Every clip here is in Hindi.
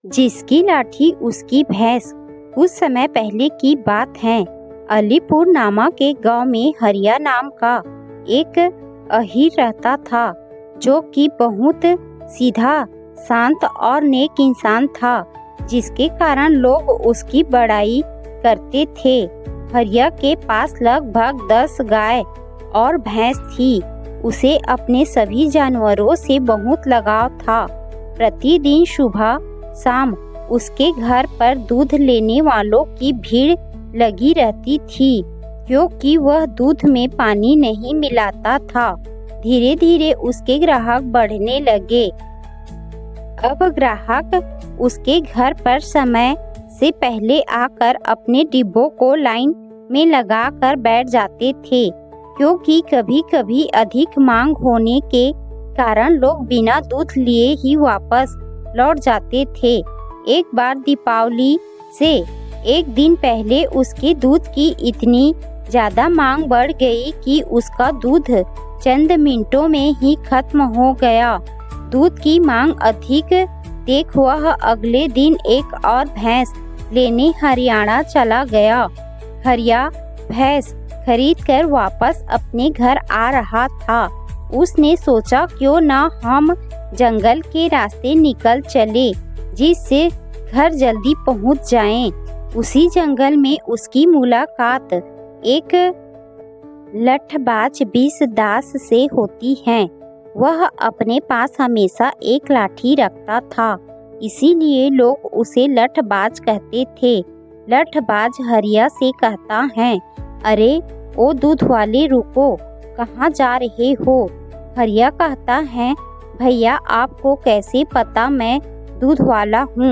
जिसकी लाठी उसकी भैंस। कुछ समय पहले की बात है। अलीपुर नामा के गांव में हरिया नाम का एक अहीर रहता था, जो कि बहुत सीधा, शांत और नेक इंसान था, जिसके कारण लोग उसकी बड़ाई करते थे। हरिया के पास लगभग 10 गाय और भैंस थी। उसे अपने सभी जानवरों से बहुत लगाव था। प्रतिदिन सुबह शाम उसके घर पर दूध लेने वालों की भीड़ लगी रहती थी, क्योंकि वह दूध में पानी नहीं मिलाता था। धीरे धीरे उसके ग्राहक बढ़ने लगे। अब ग्राहक उसके घर पर समय से पहले आकर अपने डिब्बों को लाइन में लगाकर बैठ जाते थे, क्योंकि कभी कभी अधिक मांग होने के कारण लोग बिना दूध लिए ही वापस लौट जाते थे। एक बार दीपावली से एक दिन पहले उसके दूध की इतनी ज्यादा मांग बढ़ गई कि उसका दूध चंद मिनटों में ही खत्म हो गया। दूध की मांग अधिक देख वह अगले दिन एक और भैंस लेने हरियाणा चला गया। हरिया भैंस खरीदकर वापस अपने घर आ रहा था। उसने सोचा, क्यों ना हम जंगल के रास्ते निकल चले, जिससे घर जल्दी पहुंच जाएं। उसी जंगल में उसकी मुलाकात एक लठबाज बीसदास से होती है। वह अपने पास हमेशा एक लाठी रखता था, इसीलिए लोग उसे लठबाज कहते थे। लठबाज हरिया से कहता है, अरे ओ दूध वाले, रुको, कहाँ जा रहे हो? हरिया कहता है, भैया आपको कैसे पता मैं दूध वाला हूँ?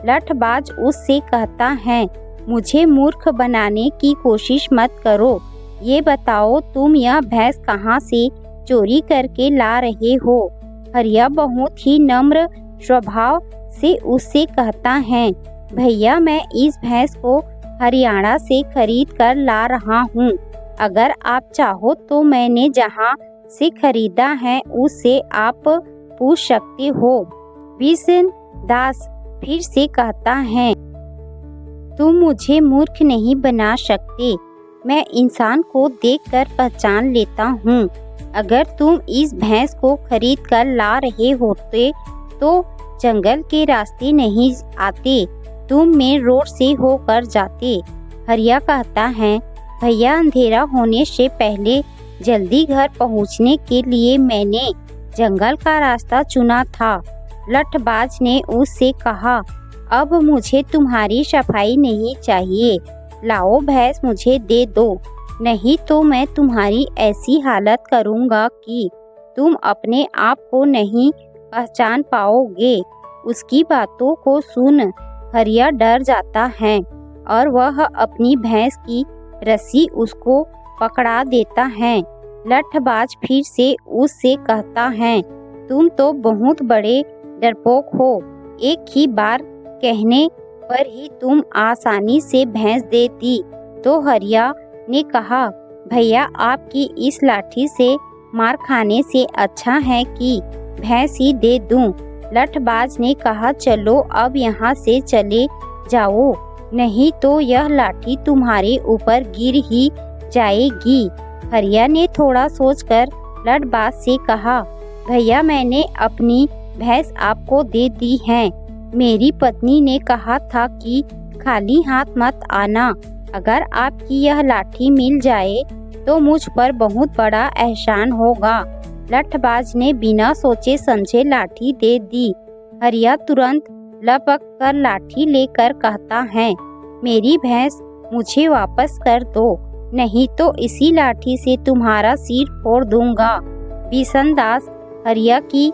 लठबाज उससे कहता है, मुझे मूर्ख बनाने की कोशिश मत करो। ये बताओ, तुम यह भैंस कहाँ से चोरी करके ला रहे हो? हरिया बहुत ही नम्र स्वभाव से उससे कहता है, भैया मैं इस भैंस को हरियाणा से खरीद कर ला रहा हूँ। अगर आप चाहो तो मैंने जहाँ से खरीदा है उससे आप पूछ सकते हो। बीसदास फिर से कहता है, तुम मुझे मूर्ख नहीं बना सकते। मैं इंसान को देखकर पहचान लेता हूँ। अगर तुम इस भैंस को खरीद कर ला रहे होते तो जंगल के रास्ते नहीं आते, तुम मेन रोड से होकर जाते। हरिया कहता है, भैया अंधेरा होने से पहले जल्दी घर पहुंचने के लिए मैंने जंगल का रास्ता चुना था। लठबाज ने उससे कहा, अब मुझे तुम्हारी सफाई नहीं चाहिए। लाओ भैंस मुझे दे दो, नहीं तो मैं तुम्हारी ऐसी हालत करूँगा कि तुम अपने आप को नहीं पहचान पाओगे। उसकी बातों को सुन हरिया डर जाता है और वह अपनी भैंस की रस्सी उसको पकड़ा देता है। लठबाज फिर से उससे कहता है, तुम तो बहुत बड़े डरपोक हो। एक ही बार कहने पर ही तुम आसानी से भैंस दे दी। तो हरिया ने कहा, भैया आपकी इस लाठी से मार खाने से अच्छा है कि भैंस ही दे दूं। लठबाज ने कहा, चलो अब यहाँ से चले जाओ, नहीं तो यह लाठी तुम्हारे ऊपर गिर ही जाएगी। हरिया ने थोड़ा सोचकर लठबाज से कहा, भैया मैंने अपनी भैंस आपको दे दी है। मेरी पत्नी ने कहा था कि खाली हाथ मत आना। अगर आपकी यह लाठी मिल जाए तो मुझ पर बहुत बड़ा एहसान होगा। लठबाज ने बिना सोचे समझे लाठी दे दी। हरिया तुरंत लपक कर लाठी लेकर कहता है, मेरी भैंस मुझे वापस कर दो, नहीं तो इसी लाठी से तुम्हारा सिर फोड़ दूंगा। बीसदास हरिया की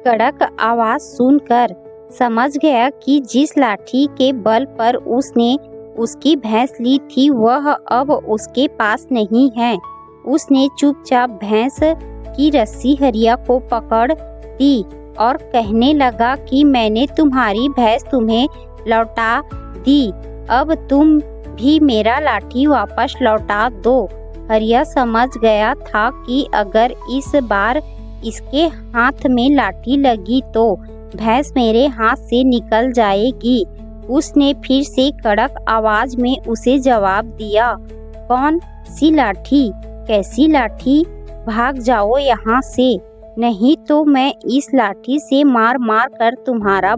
कड़क आवाज सुनकर समझ गया कि जिस लाठी के बल पर उसने उसकी भैंस ली थी वह अब उसके पास नहीं है। उसने चुपचाप भैंस की रस्सी हरिया को पकड़ दी और कहने लगा कि मैंने तुम्हारी भैंस तुम्हें लौटा दी, अब तुम भी मेरा लाठी वापस लौटा दो। हरिया समझ गया था कि अगर इस बार इसके हाथ में लाठी लगी तो भैंस मेरे हाथ से निकल जाएगी। उसने फिर से कड़क आवाज में उसे जवाब दिया। कौन सी लाठी? कैसी लाठी? भाग जाओ यहाँ से, नहीं तो मैं इस लाठी से मार मार कर तुम्हारा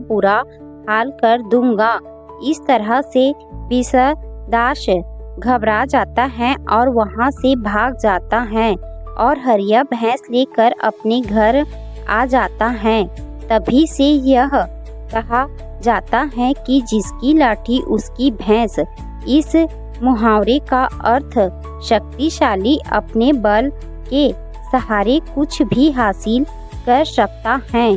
हाल कर दूंगा। इस तरह से विषदास घबरा जाता है और वहाँ से भाग जाता है और हरिया भैंस लेकर अपने घर आ जाता है। तभी से यह कहा जाता है कि जिसकी लाठी उसकी भैंस। इस मुहावरे का अर्थ शक्तिशाली अपने बल के सहारे कुछ भी हासिल कर सकता है।